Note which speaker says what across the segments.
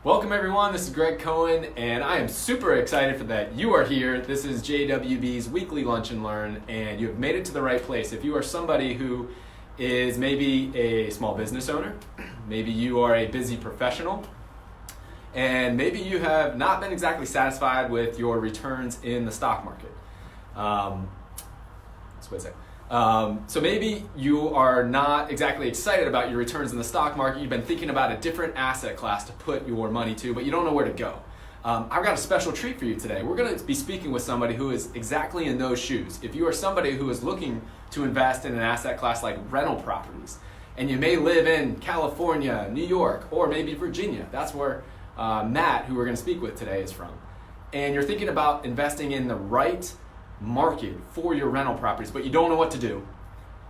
Speaker 1: Welcome everyone, this is Greg Cohen and I am super excited for that you are here. This is JWB's weekly Lunch and Learn and you have made it to the right place. If you are somebody who is maybe a small business owner, maybe you are a busy professional, and maybe you have not been exactly satisfied with your returns in the stock market. So maybe you are not exactly excited about your returns in the stock market. You've been thinking about a different asset class to put your money to, but you don't know where to go. I've got a special treat for you today. We're going to be speaking with somebody who is exactly in those shoes. If you are somebody who is looking to invest in an asset class like rental properties, and you may live in California, New York, or maybe Virginia, that's where Matt, who we're going to speak with today, is from, and you're thinking about investing in the right market for your rental properties, but you don't know what to do,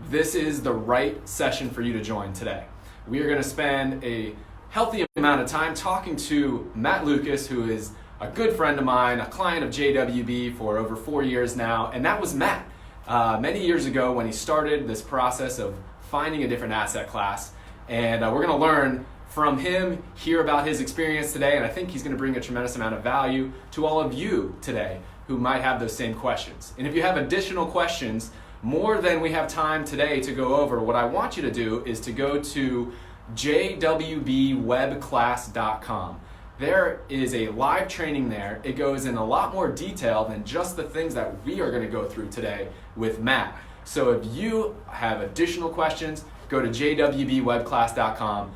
Speaker 1: this is the right session for you to join today. We are going to spend a healthy amount of time talking to Matt Lucas, who is a good friend of mine, a client of JWB for over 4 years now, and that was Matt many years ago when he started this process of finding a different asset class, and we're going to learn from him, hear about his experience today, and I think he's going to bring a tremendous amount of value to all of you today who might have those same questions. And if you have additional questions, more than we have time today to go over, what I want you to do is to go to jwbwebclass.com. There is a live training there. It goes in a lot more detail than just the things that we are going to go through today with Matt. So if you have additional questions, go to jwbwebclass.com.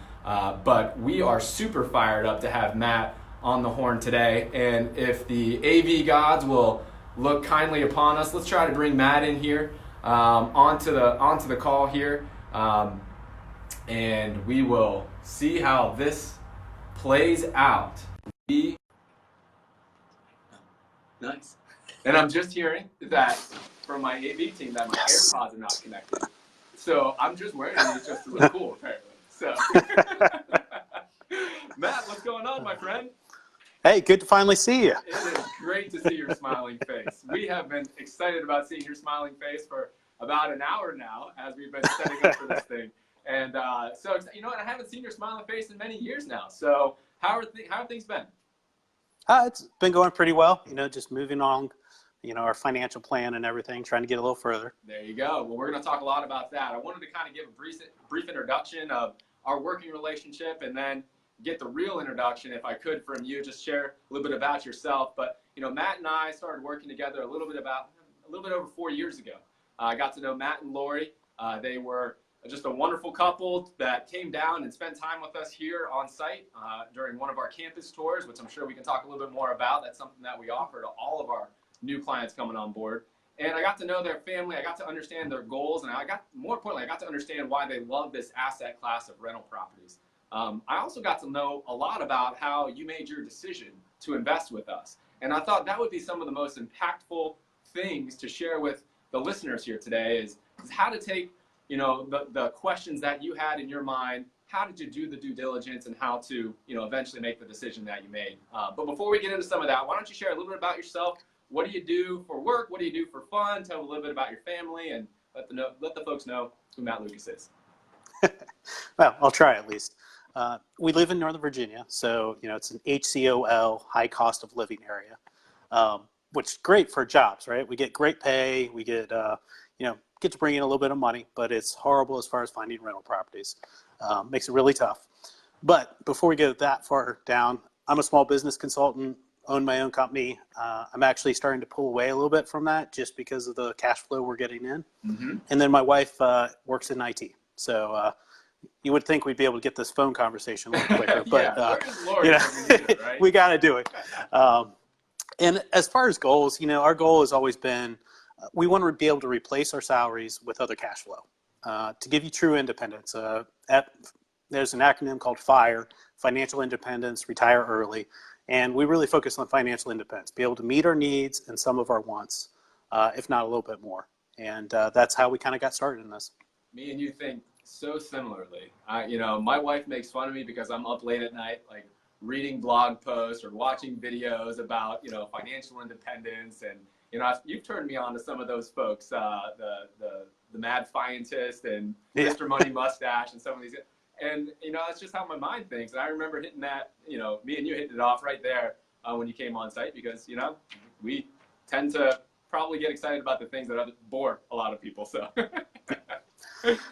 Speaker 1: But we are super fired up to have Matt on the horn today, and if the AV gods will look kindly upon us, let's try to bring Matt in here onto the call here, and we will see how this plays out. Nice. And I'm just hearing that from my AV team that my AirPods are not connected, so I'm just wearing these just to look cool apparently. So Matt, what's going on, my friend?
Speaker 2: Hey, good to finally see you.
Speaker 1: It is great to see your smiling face. We have been excited about seeing your smiling face for about an hour now as we've been setting up for this thing. And so, you know what, I haven't seen your smiling face in many years now. So how have things been?
Speaker 2: It's been going pretty well, just moving on, our financial plan and everything, trying to get a little further.
Speaker 1: There you go. Well, we're going to talk a lot about that. I wanted to kind of give a brief introduction of our working relationship and then get the real introduction, if I could, from you. Just share a little bit about yourself. But Matt and I started working together a little bit over 4 years ago. I got to know Matt and Lori. They were just a wonderful couple that came down and spent time with us here on site during one of our campus tours, which I'm sure we can talk a little bit more about. That's something that we offer to all of our new clients coming on board. And I got to know their family. I got to understand their goals, and more importantly, I got to understand why they love this asset class of rental properties. I also got to know a lot about how you made your decision to invest with us. And I thought that would be some of the most impactful things to share with the listeners here today is how to take, the questions that you had in your mind, how did you do the due diligence, and how to, eventually make the decision that you made. But before we get into some of that, why don't you share a little bit about yourself? What do you do for work? What do you do for fun? Tell a little bit about your family and let the folks know who Matt Lucas is.
Speaker 2: Well, I'll try at least. We live in Northern Virginia, so it's an HCOL, high cost of living area, which is great for jobs, right? We get great pay, we get get to bring in a little bit of money, but it's horrible as far as finding rental properties. Makes it really tough. But before we get that far down, I'm a small business consultant, own my own company. I'm actually starting to pull away a little bit from that just because of the cash flow we're getting in. Mm-hmm. And then my wife works in IT, so you would think we'd be able to get this phone conversation a little quicker, but right? We got to do it. And as far as goals, our goal has always been we want to be able to replace our salaries with other cash flow to give you true independence. There's an acronym called FIRE, Financial Independence, Retire Early, and we really focus on financial independence, be able to meet our needs and some of our wants, if not a little bit more. And that's how we kind of got started in this.
Speaker 1: Me and you think so similarly. My wife makes fun of me because I'm up late at night, like reading blog posts or watching videos about, financial independence. And, you've turned me on to some of those folks, the Mad Fientist and Mr. Money Mustache and some of these. And that's just how my mind thinks. And I remember hitting that, me and you hitting it off right there when you came on site because we tend to probably get excited about the things that bore a lot of people. So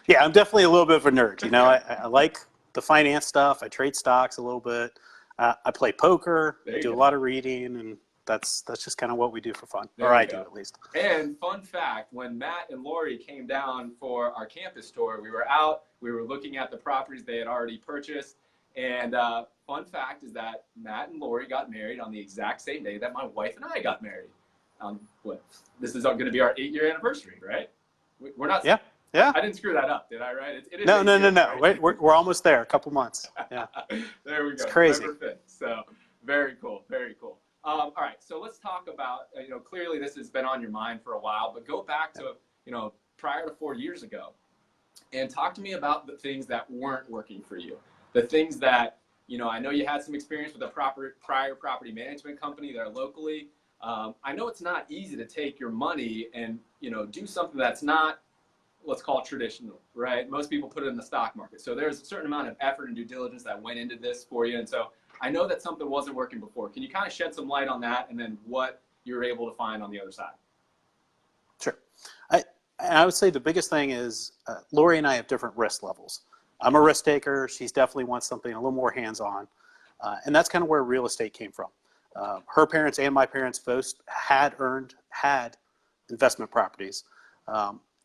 Speaker 2: Yeah, I'm definitely a little bit of a nerd. I like the finance stuff. I trade stocks a little bit. I play poker. I do a lot of reading, and that's just kind of what we do for fun, or I do at least.
Speaker 1: And fun fact, when Matt and Lori came down for our campus tour, we were out, we were looking at the properties they had already purchased, and fun fact is that Matt and Lori got married on the exact same day that my wife and I got married. This is going to be our 8-year anniversary, right? We're not.
Speaker 2: Yeah. Yeah.
Speaker 1: I didn't screw that up, did I? Right? It is
Speaker 2: no.
Speaker 1: Right?
Speaker 2: We're almost there. A couple months. Yeah.
Speaker 1: There we go.
Speaker 2: It's crazy.
Speaker 1: November 5th. So very cool. Very cool. All right. So let's talk about. Clearly this has been on your mind for a while, but go back to prior to 4 years ago, and talk to me about the things that weren't working for you. The things that I know you had some experience with a prior property management company there locally. I know it's not easy to take your money and do something that's not, let's call it traditional, right? Most people put it in the stock market. So there's a certain amount of effort and due diligence that went into this for you. And so I know that something wasn't working before. Can you kind of shed some light on that and then what you were able to find on the other side?
Speaker 2: Sure. I would say the biggest thing is Lori and I have different risk levels. I'm a risk taker. She's definitely wants something a little more hands-on. And that's kind of where real estate came from. Her parents and my parents both had investment properties.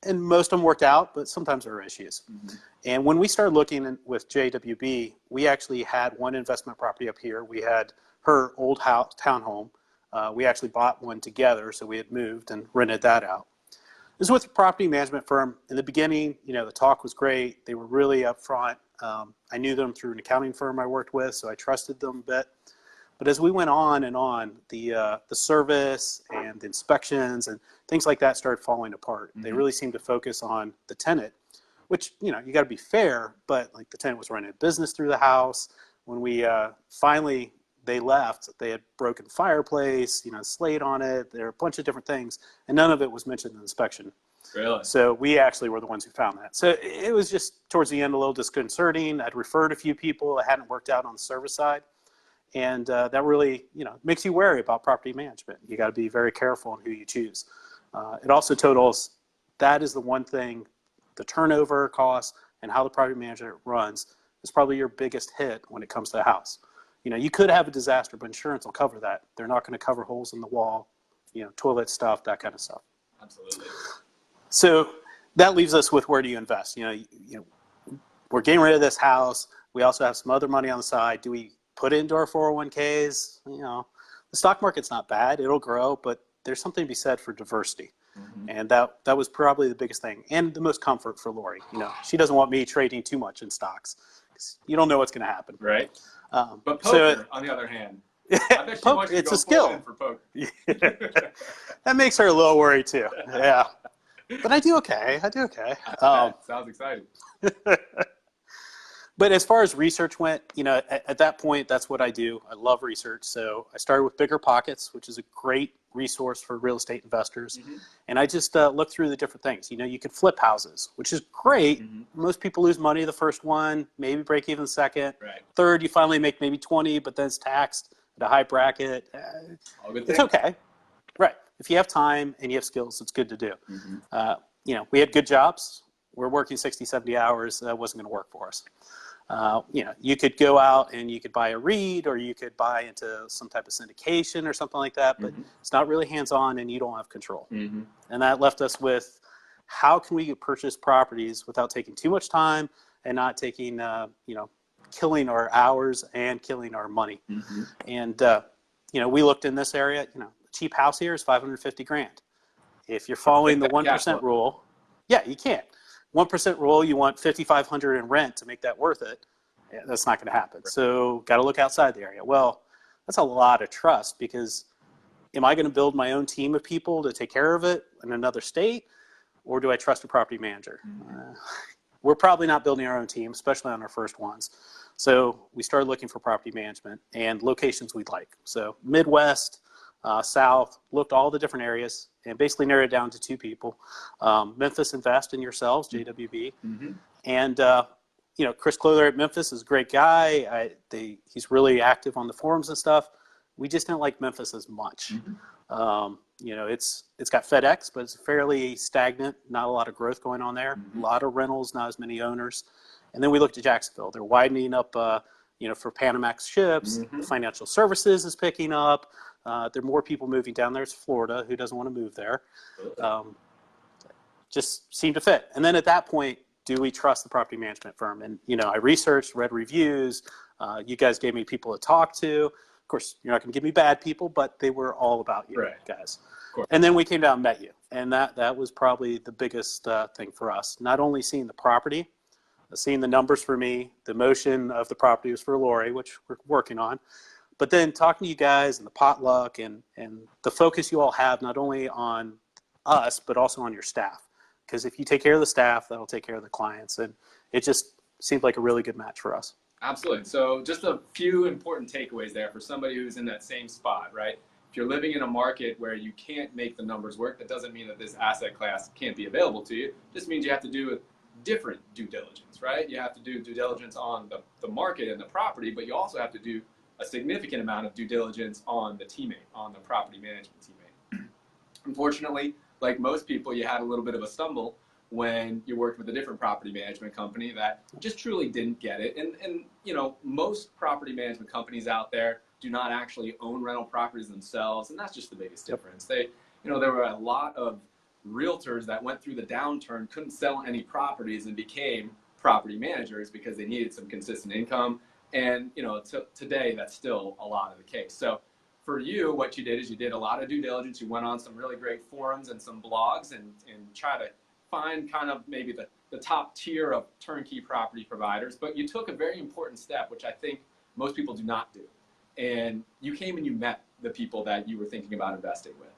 Speaker 2: And most of them worked out, but sometimes there were issues. Mm-hmm. And when we started looking with JWB, we actually had one investment property up here. We had her old house, townhome. We actually bought one together, so we had moved and rented that out. This was with a property management firm. In the beginning, the talk was great. They were really upfront. I knew them through an accounting firm I worked with, so I trusted them a bit. But as we went on and on, the service and the inspections and things like that started falling apart. Mm-hmm. They really seemed to focus on the tenant, which, you got to be fair, but like the tenant was running a business through the house. When we finally, they left, they had broken fireplace, slate on it. There were a bunch of different things, and none of it was mentioned in the inspection.
Speaker 1: Really?
Speaker 2: So we actually were the ones who found that. So it was just towards the end a little disconcerting. I'd referred a few people. It hadn't worked out on the service side. And that really, makes you wary about property management. You got to be very careful on who you choose. It also told us that is the one thing, the turnover costs and how the property manager runs is probably your biggest hit when it comes to the house. You could have a disaster, but insurance will cover that. They're not going to cover holes in the wall, toilet stuff, that kind of stuff.
Speaker 1: Absolutely.
Speaker 2: So that leaves us with where do you invest? We're getting rid of this house. We also have some other money on the side. Do we put it into our 401ks? The stock market's not bad. It'll grow, but there's something to be said for diversity. Mm-hmm. And that was probably the biggest thing and the most comfort for Lori. She doesn't want me trading too much in stocks. You don't know what's going to happen.
Speaker 1: Right. But poker, on the other hand, I bet she wants you to go
Speaker 2: a skill
Speaker 1: in for poker.
Speaker 2: That makes her a little worried too. Yeah. But I do okay.
Speaker 1: Sounds exciting.
Speaker 2: But as far as research went, at that point, that's what I do. I love research. So I started with Bigger Pockets, which is a great resource for real estate investors. Mm-hmm. And I just looked through the different things. You could flip houses, which is great. Mm-hmm. Most people lose money the first one, maybe break even the second. Right. Third, you finally make maybe 20, but then it's taxed at a high bracket. It's okay. Right. If you have time and you have skills, it's good to do. Mm-hmm. We had good jobs. We're working 60, 70 hours. That wasn't going to work for us. You could go out and you could buy a REIT or you could buy into some type of syndication or something like that, but it's not really hands-on and you don't have control. Mm-hmm. And that left us with how can we purchase properties without taking too much time and not taking, killing our hours and killing our money. Mm-hmm. And, we looked in this area, a cheap house here is $550,000. If you're following the 1% rule, you can't. 1% rule, you want $5,500 in rent to make that worth it. Yeah, that's not going to happen. Right. So got to look outside the area. Well, that's a lot of trust because am I going to build my own team of people to take care of it in another state, or do I trust a property manager? Mm-hmm. We're probably not building our own team, especially on our first ones. So we started looking for property management and locations we'd like. So Midwest, South, looked all the different areas and basically narrowed it down to two people, Memphis Invest and yourselves, JWB. Mm-hmm. And Chris Clother at Memphis is a great guy. He's really active on the forums and stuff. We just didn't like Memphis as much. It's got FedEx, but it's fairly stagnant. Not a lot of growth going on there. A lot of rentals, not as many owners. And then we looked at Jacksonville. They're widening up, for Panamax ships. The financial services is picking up. There are more people moving down there. It's Florida. Who doesn't want to move there? Just seemed to fit. And then at that point, do we trust the property management firm? And, I researched, read reviews. You guys gave me people to talk to. Of course, you're not going to give me bad people, but they were all about you guys. And then we came down and met you. And that was probably the biggest thing for us. Not only seeing the property, seeing the numbers for me, the motion of the property was for Lori, which we're working on. But then talking to you guys and the potluck and the focus you all have not only on us, but also on your staff. Because if you take care of the staff, that'll take care of the clients. And it just seemed like a really good match for us.
Speaker 1: Absolutely. So just a few important takeaways there for somebody who's in that same spot, right? If you're living in a market where you can't make the numbers work, that doesn't mean that this asset class can't be available to you. It just means you have to do a different due diligence, right? You have to do due diligence on the market and the property, but you also have to do a significant amount of due diligence on the teammate, on the property management teammate. Unfortunately, like most people, you had a little bit of a stumble when you worked with a different property management company that just truly didn't get it. And most property management companies out there do not actually own rental properties themselves, and that's just the biggest difference. There were a lot of realtors that went through the downturn, couldn't sell any properties, and became property managers because they needed some consistent income. And today that's still a lot of the case. So for you, what you did is you did a lot of due diligence. You went on some really great forums and some blogs and try to find kind of maybe the top tier of turnkey property providers. But you took a very important step, which I think most people do not do. And you came and you met the people that you were thinking about investing with.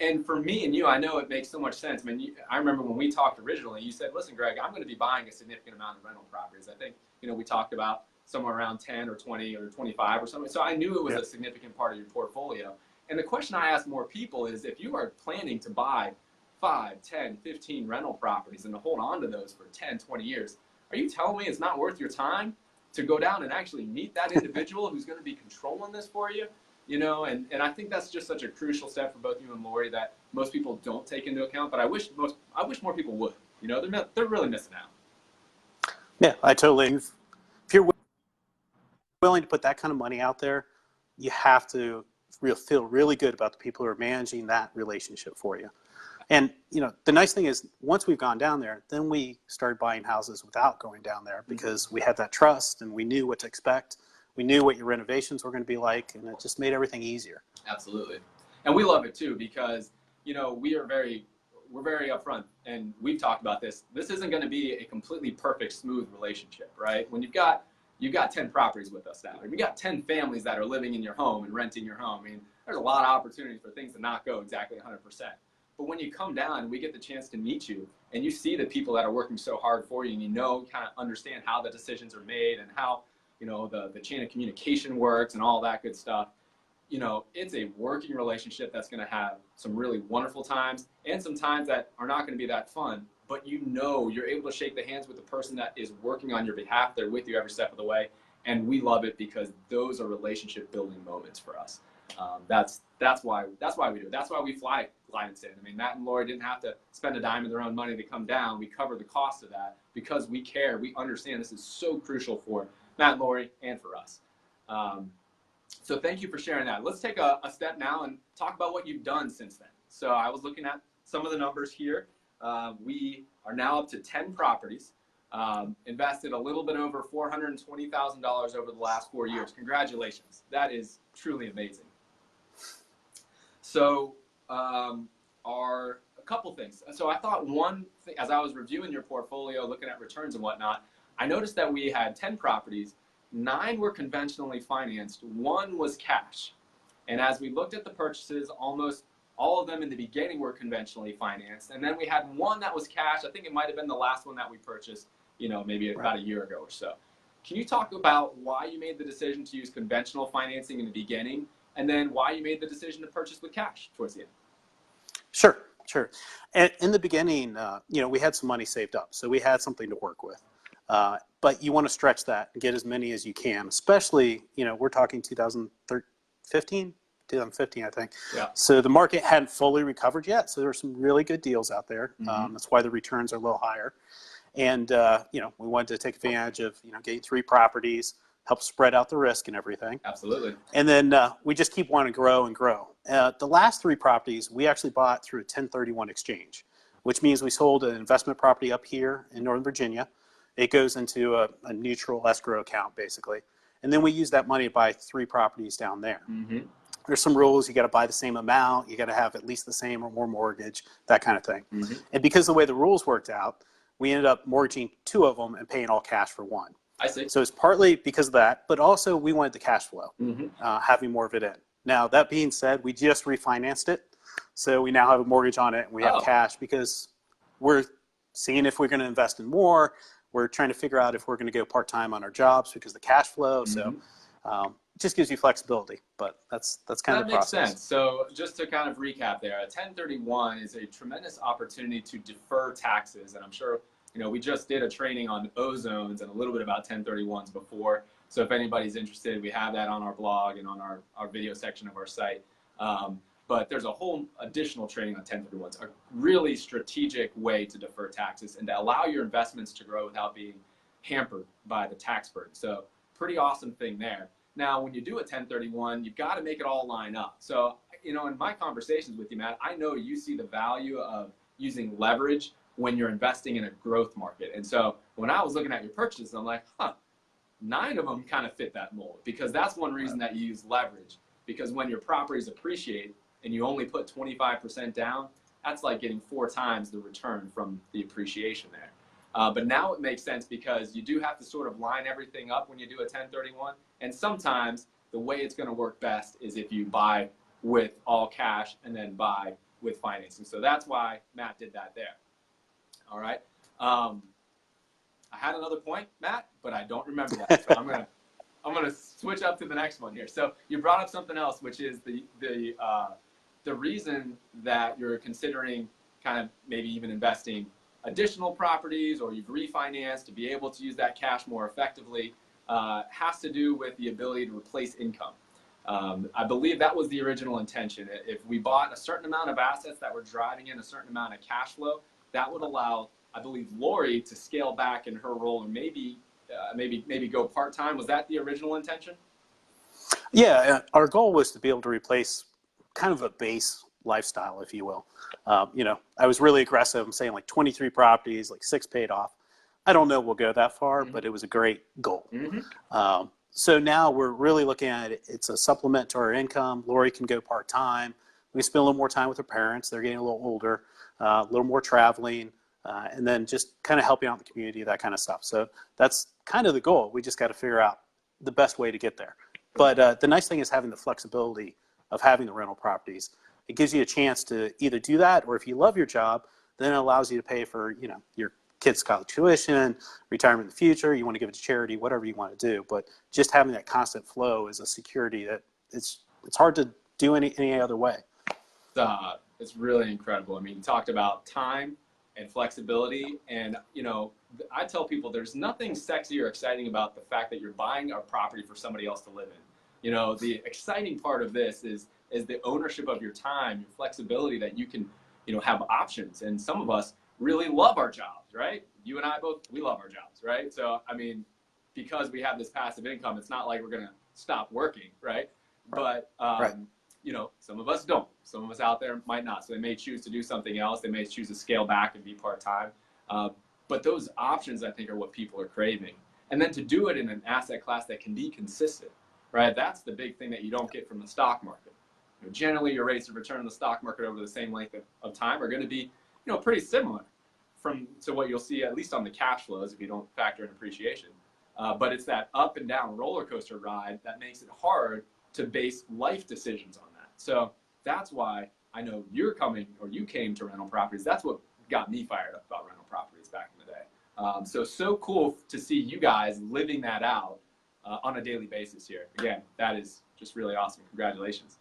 Speaker 1: And for me and you, I know it makes so much sense. I remember when we talked originally, you said, listen, Greg, I'm going to be buying a significant amount of rental properties. I think, we talked about somewhere around 10 or 20 or 25 or something. So I knew it was a significant part of your portfolio. And the question I ask more people is, if you are planning to buy 5, 10, 15 rental properties and to hold on to those for 10, 20 years, are you telling me it's not worth your time to go down and actually meet that individual who's going to be controlling this for you? And I think that's just such a crucial step for both you and Lori that most people don't take into account, but I wish more people would. They're really missing out.
Speaker 2: Yeah, I totally. If you're willing to put that kind of money out there, you have to feel really good about the people who are managing that relationship for you. And the nice thing is, once we've gone down there, then we started buying houses without going down there because we had that trust and we knew what to expect. We knew what your renovations were going to be like, and it just made everything easier.
Speaker 1: Absolutely. And we love it too because, we're very upfront, and we've talked about this. This isn't going to be a completely perfect, smooth relationship, right? When you've got 10 properties with us now, you've got 10 families that are living in your home and renting your home. There's a lot of opportunities for things to not go exactly 100%. But when you come down and we get the chance to meet you and you see the people that are working so hard for you and kind of understand how the decisions are made and how, the chain of communication works and all that good stuff, it's a working relationship that's going to have some really wonderful times and some times that are not going to be that fun, but you're able to shake the hands with the person that is working on your behalf. They're with you every step of the way. And we love it because those are relationship building moments for us. That's why we do it. That's why we fly clients in. Matt and Lori didn't have to spend a dime of their own money to come down. We cover the cost of that because we care. We understand this is so crucial for Matt and Lori and for us. So thank you for sharing that. Let's take a step now and talk about what you've done since then. So I was looking at some of the numbers here. We are now up to 10 properties, invested a little bit over $420,000 over the last 4 years. Congratulations. That is truly amazing. So a couple things. So I thought one thing, as I was reviewing your portfolio, looking at returns and whatnot, I noticed that we had 10 properties, 9 were conventionally financed, 1 was cash. And as we looked at the purchases, almost all of them in the beginning were conventionally financed. And then we had 1 that was cash. I think it might have been the last one that we purchased, maybe about a year ago or so. Can you talk about why you made the decision to use conventional financing in the beginning, and then why you made the decision to purchase with cash towards the end?
Speaker 2: Sure. In the beginning, we had some money saved up, so we had something to work with. But you want to stretch that and get as many as you can, especially, we're talking 2015, I think.
Speaker 1: Yeah.
Speaker 2: So the market hadn't fully recovered yet. So there were some really good deals out there.
Speaker 1: Mm-hmm.
Speaker 2: That's why the returns are a little higher. And, we wanted to take advantage of, getting 3 properties, help spread out the risk and everything.
Speaker 1: Absolutely.
Speaker 2: And then we just keep wanting to grow and grow. The last 3 properties we actually bought through a 1031 exchange, which means we sold an investment property up here in Northern Virginia. It goes into a neutral escrow account, basically. And then we use that money to buy 3 properties down there.
Speaker 1: Mm-hmm.
Speaker 2: There's some rules. You got to buy the same amount. You got to have at least the same or more mortgage, that kind of thing.
Speaker 1: Mm-hmm.
Speaker 2: And because of the way the rules worked out, we ended up mortgaging 2 of them and paying all cash for 1.
Speaker 1: I see.
Speaker 2: So it's partly because of that, but also we wanted the cash flow,
Speaker 1: Mm-hmm.
Speaker 2: having more of it in. Now, that being said, we just refinanced it. So we now have a mortgage on it and we have cash because we're seeing if we're going to invest in more. We're trying to figure out if we're going to go part-time on our jobs because of the cash flow.
Speaker 1: Mm-hmm.
Speaker 2: So it just gives you flexibility, but that's kind of the process.
Speaker 1: That makes sense. So just to kind of recap there, a 1031 is a tremendous opportunity to defer taxes. And I'm sure, we just did a training on ozones and a little bit about 1031s before. So if anybody's interested, we have that on our blog and on our video section of our site. But there's a whole additional training on 1031s, a really strategic way to defer taxes and to allow your investments to grow without being hampered by the tax burden. So pretty awesome thing there. Now, when you do a 1031, you've got to make it all line up. So, in my conversations with you, Matt, I know you see the value of using leverage when you're investing in a growth market. And so when I was looking at your purchases, I'm like, 9 of them kind of fit that mold, because that's one reason that you use leverage. Because when your properties appreciate and you only put 25% down, that's like getting 4 times the return from the appreciation there. But now it makes sense because you do have to sort of line everything up when you do a 1031. And sometimes the way it's going to work best is if you buy with all cash and then buy with financing. So that's why Matt did that there. All right. I had another point, Matt, but I don't remember that. So I'm gonna switch up to the next one here. So you brought up something else, which is the reason that you're considering kind of maybe even investing additional properties, or you've refinanced to be able to use that cash more effectively, has to do with the ability to replace income. I believe that was the original intention. If we bought a certain amount of assets that were driving in a certain amount of cash flow, that would allow, I believe, Lori to scale back in her role and maybe go part-time. Was that the original intention?
Speaker 2: Yeah, our goal was to be able to replace kind of a base lifestyle, if you will. I was really aggressive. I'm saying like 23 properties, like 6 paid off. I don't know we'll go that far, but it was a great goal.
Speaker 1: Mm-hmm.
Speaker 2: So now we're really looking at it. It's a supplement to our income. Lori can go part-time. We spend a little more time with her parents. They're getting a little older, a little more traveling, and then just kind of helping out the community, that kind of stuff. So that's kind of the goal. We just got to figure out the best way to get there. But the nice thing is having the flexibility of having the rental properties. It gives you a chance to either do that, or if you love your job, then it allows you to pay for, your kids' college tuition, retirement in the future. You want to give it to charity, whatever you want to do. But just having that constant flow is a security that it's hard to do any other way.
Speaker 1: It's really incredible. I mean, you talked about time and flexibility, and I tell people there's nothing sexy or exciting about the fact that you're buying a property for somebody else to live in. The exciting part of this is the ownership of your time, your flexibility, that you can have options. And some of us really love our jobs, right? You and I both, we love our jobs, right? So I mean, because we have this passive income, it's not like we're gonna stop working, right? But
Speaker 2: Right.
Speaker 1: Some of us don't. Some of us out there might not. So they may choose to do something else. They may choose to scale back and be part-time. But those options, I think, are what people are craving. And then to do it in an asset class that can be consistent, right? That's the big thing that you don't get from the stock market. Generally, your rates of return in the stock market over the same length of time are going to be, pretty similar to what you'll see, at least on the cash flows, if you don't factor in appreciation. But it's that up and down roller coaster ride that makes it hard to base life decisions on that. So that's why I know you came to rental properties. That's what got me fired up about rental properties back in the day. So cool to see you guys living that out on a daily basis here. Again, that is just really awesome. Congratulations.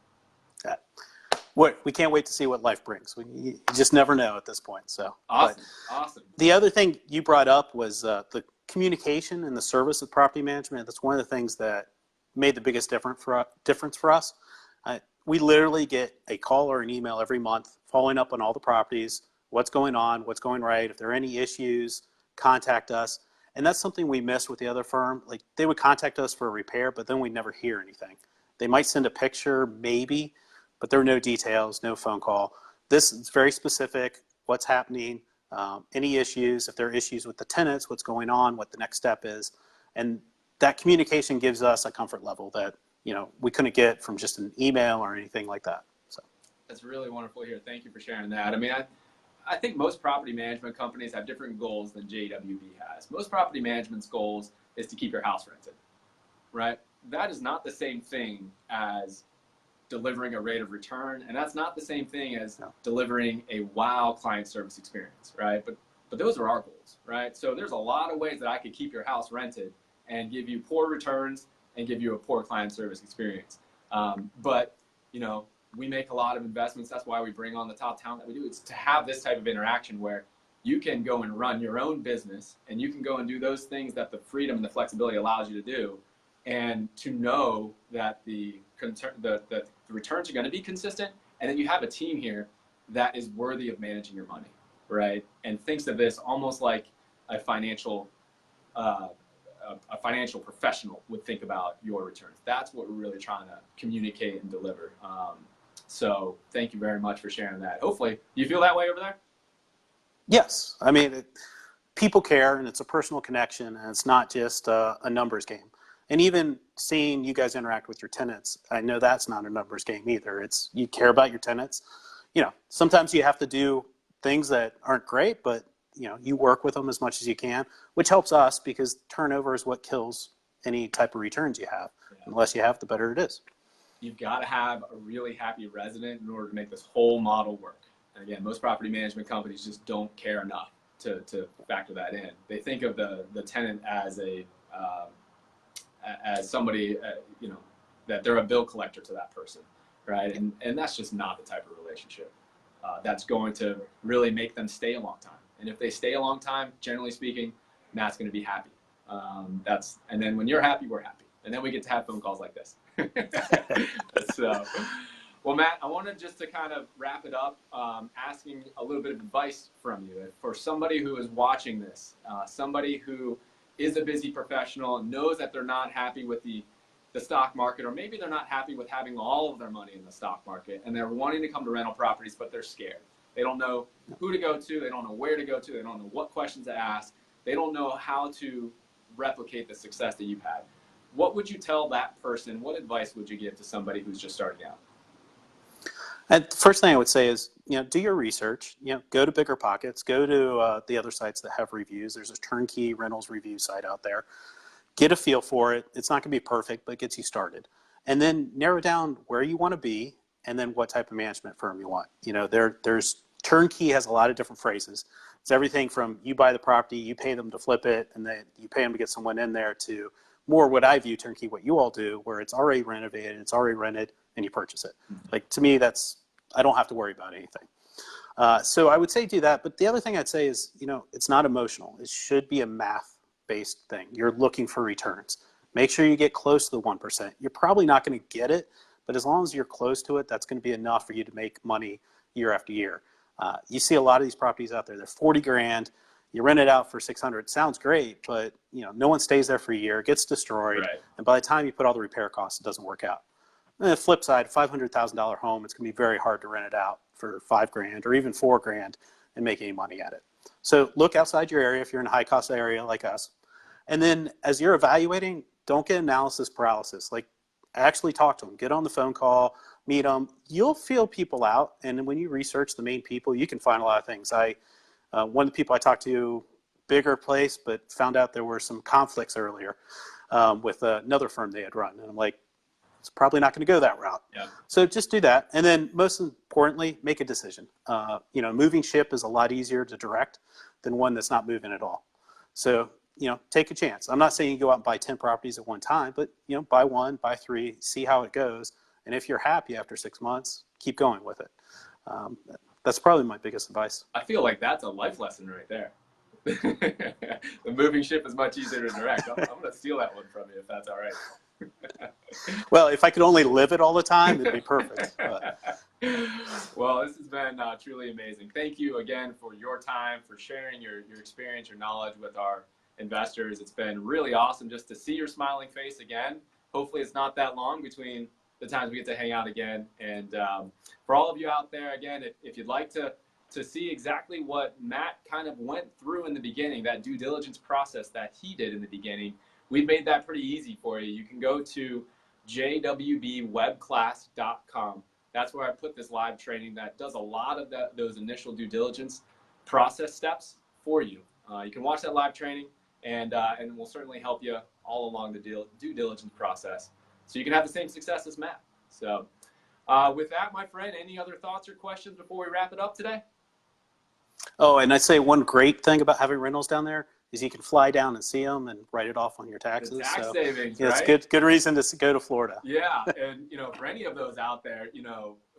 Speaker 2: We can't wait to see what life brings. You just never know at this point. So
Speaker 1: Awesome.
Speaker 2: The other thing you brought up was the communication and the service of property management, that's one of the things that made the biggest difference for us. We literally get a call or an email every month following up on all the properties, what's going on, what's going right. If there are any issues, contact us. And that's something we missed with the other firm. Like, they would contact us for a repair, but then we'd never hear anything. They might send a picture, maybe, but there are no details, no phone call. This is very specific, what's happening, any issues, if there are issues with the tenants, what's going on, what the next step is. And that communication gives us a comfort level that, you know, we couldn't get from just an email or anything like that. So
Speaker 1: that's really wonderful here. Thank you for sharing that. I mean, I think most property management companies have different goals than JWB has. Most property management's goals is to keep your house rented, right? That is not the same thing as delivering a rate of return, and that's not the same thing as delivering a wow client service experience, right? But those are our goals, right? So there's a lot of ways that I could keep your house rented and give you poor returns and give you a poor client service experience. But, you know, we make a lot of investments. That's why we bring on the top talent that we do. It's to have this type of interaction where you can go and run your own business and you can go and do those things that the freedom and the flexibility allows you to do, and to know that the returns are going to be consistent, and then you have a team here that is worthy of managing your money, right? And thinks of this almost like a financial professional would think about your returns. That's what we're really trying to communicate and deliver. So thank you very much for sharing that. Hopefully, you feel that way over there?
Speaker 2: yes, I mean, people care, and it's a personal connection, and it's not just a numbers game. And even seeing you guys interact with your tenants, I know that's not a numbers game either. It's, you care about your tenants. You know, sometimes you have to do things that aren't great, but you know, you work with them as much as you can, which helps us because turnover is what kills any type of returns you have. Yeah. The less you have, the better it is.
Speaker 1: You've got to have a really happy resident in order to make this whole model work. And again, most property management companies just don't care enough to factor that in. They think of the tenant as somebody, you know, that they're a bill collector to that person, right? And that's just not the type of relationship that's going to really make them stay a long time. And if they stay a long time, generally speaking, Matt's going to be happy. And then when you're happy, we're happy. And then we get to have phone calls like this. So, well, Matt, I wanted just to kind of wrap it up, asking a little bit of advice from you. For somebody who is watching this, somebody who is a busy professional and knows that they're not happy with the stock market, or maybe they're not happy with having all of their money in the stock market, and they're wanting to come to rental properties, but they're scared. They don't know who to go to. They don't know where to go to. They don't know what questions to ask. They don't know how to replicate the success that you've had. What would you tell that person? What advice would you give to somebody who's just starting out?
Speaker 2: And the first thing I would say is, you know, do your research. You know, go to Bigger Pockets. Go to the other sites that have reviews. There's a turnkey rentals review site out there. Get a feel for it. It's not going to be perfect, but it gets you started. And then narrow down where you want to be, and then what type of management firm you want. You know, there's turnkey has a lot of different phrases. It's everything from you buy the property, you pay them to flip it, and then you pay them to get someone in there, to more what I view turnkey, what you all do, where it's already renovated, it's already rented, and you purchase it. Mm-hmm. Like, to me, I don't have to worry about anything. So I would say do that. But the other thing I'd say is, you know, it's not emotional. It should be a math-based thing. You're looking for returns. Make sure you get close to the 1%. You're probably not going to get it, but as long as you're close to it, that's going to be enough for you to make money year after year. You see a lot of these properties out there. They're 40 grand. You rent it out for 600. Sounds great, but you know, no one stays there for a year. It gets destroyed, right. And by the time you put all the repair costs, it doesn't work out. And the flip side, $500,000 home, it's going to be very hard to rent it out for 5 grand or even 4 grand and make any money at it. So look outside your area if you're in a high cost area like us. And then as you're evaluating, don't get analysis paralysis. Like, actually talk to them, get on the phone call, meet them. You'll feel people out. And when you research the main people, you can find a lot of things. One of the people I talked to, bigger place, but found out there were some conflicts earlier with another firm they had run. And I'm like, it's probably not going to go that route. Yeah. So just do that. And then most importantly, make a decision. You know, moving ship is a lot easier to direct than one that's not moving at all. So, you know, take a chance. I'm not saying you go out and buy 10 properties at one time, but, you know, buy 1, buy 3, see how it goes. And if you're happy after 6 months, keep going with it. That's probably my biggest advice.
Speaker 1: I feel like that's a life lesson right there. The moving ship is much easier to direct. I'm going to steal that one from you if that's all right.
Speaker 2: Well, if I could only live it all the time, it'd be perfect. But.
Speaker 1: Well, this has been truly amazing. Thank you again for your time, for sharing your experience, your knowledge with our investors. It's been really awesome just to see your smiling face again. Hopefully it's not that long between the times we get to hang out again. And for all of you out there, again, if you'd like to see exactly what Matt kind of went through in the beginning, that due diligence process that he did in the beginning, we've made that pretty easy for you. You can go to jwbwebclass.com. That's where I put this live training that does a lot of those initial due diligence process steps for you. You can watch that live training, and we'll certainly help you all along the due diligence process so you can have the same success as Matt. So with that, my friend, any other thoughts or questions before we wrap it up today?
Speaker 2: Oh, and I'd say one great thing about having rentals down there is you can fly down and see them and write it off on your taxes.
Speaker 1: The tax savings,
Speaker 2: yeah,
Speaker 1: right?
Speaker 2: It's good reason to go to Florida.
Speaker 1: Yeah, and for any of those out there,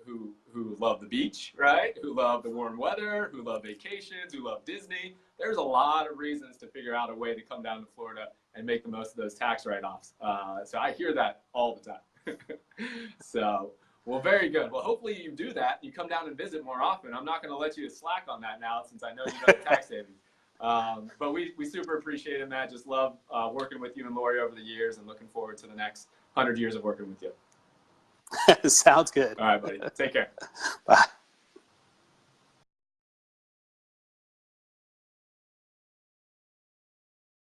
Speaker 1: who love the beach, right? Who love the warm weather, who love vacations, who love Disney, there's a lot of reasons to figure out a way to come down to Florida and make the most of those tax write-offs. So I hear that all the time. So, well, very good. Well, hopefully you do that. You come down and visit more often. I'm not going to let you slack on that now since I know you know the tax savings. But we super appreciate it, Matt. Just love working with you and Lori over the years and looking forward to the next 100 years of working with you.
Speaker 2: Sounds good.
Speaker 1: All right, buddy. Take care.
Speaker 2: Bye.